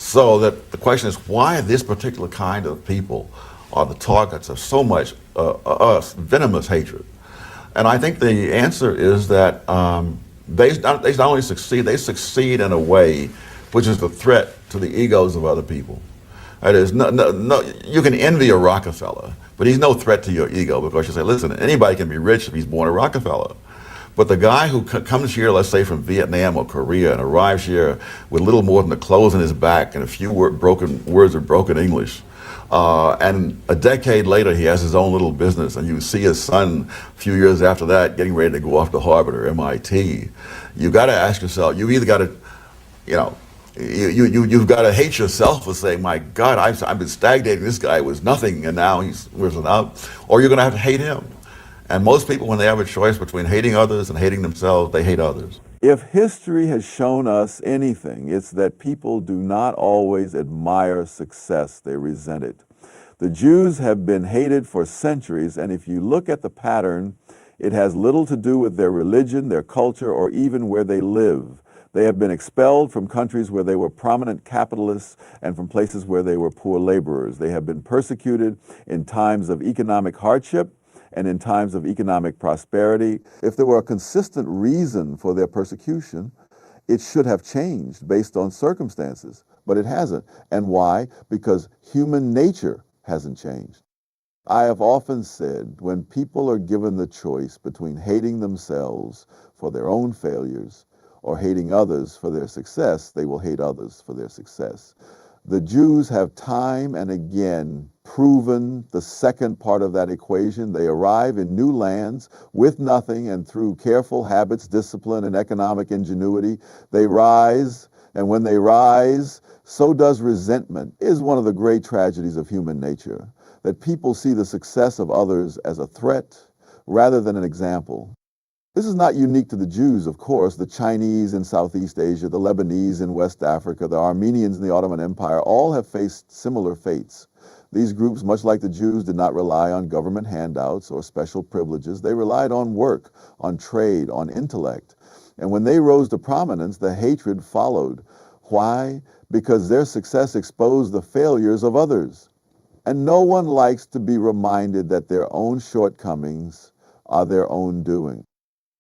So that the question is, why this particular kind of people are the targets of so much venomous hatred? And I think the answer is that they not only succeed, they succeed in a way which is the threat to the egos of other people. That is, you can envy a Rockefeller, but he's no threat to your ego, because you say, listen, anybody can be rich if he's born a Rockefeller. But the guy who comes here, let's say from Vietnam or Korea, and arrives here with little more than the clothes on his back and a few words of broken English, and a decade later he has his own little business, and you see his son a few years after that getting ready to go off to Harvard or MIT, you've got to ask yourself, you've either got to, you've got to hate yourself for saying, my God, I've been stagnating, this guy was nothing and now he's risen up, or you're going to have to hate him. And most people, when they have a choice between hating others and hating themselves, they hate others. If history has shown us anything, it's that people do not always admire success, they resent it. The Jews have been hated for centuries, and if you look at the pattern, it has little to do with their religion, their culture, or even where they live. They have been expelled from countries where they were prominent capitalists and from places where they were poor laborers. They have been persecuted in times of economic hardship and in times of economic prosperity. If there were a consistent reason for their persecution, it should have changed based on circumstances, but it hasn't. And why? Because human nature hasn't changed. I have often said, when people are given the choice between hating themselves for their own failures or hating others for their success, they will hate others for their success. The Jews have time and again proven the second part of that equation. They arrive in new lands with nothing, and through careful habits, discipline, and economic ingenuity, they rise. And when they rise, so does resentment. It is one of the great tragedies of human nature, that people see the success of others as a threat rather than an example. This is not unique to the Jews, of course. The Chinese in Southeast Asia, the Lebanese in West Africa, the Armenians in the Ottoman Empire, all have faced similar fates. These groups, much like the Jews, did not rely on government handouts or special privileges. They relied on work, on trade, on intellect. And when they rose to prominence, the hatred followed. Why? Because their success exposed the failures of others. And no one likes to be reminded that their own shortcomings are their own doing.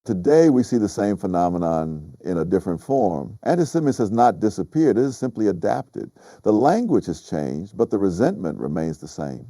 Today, we see the same phenomenon in a different form. Antisemitism has not disappeared, it has simply adapted. The language has changed, but the resentment remains the same.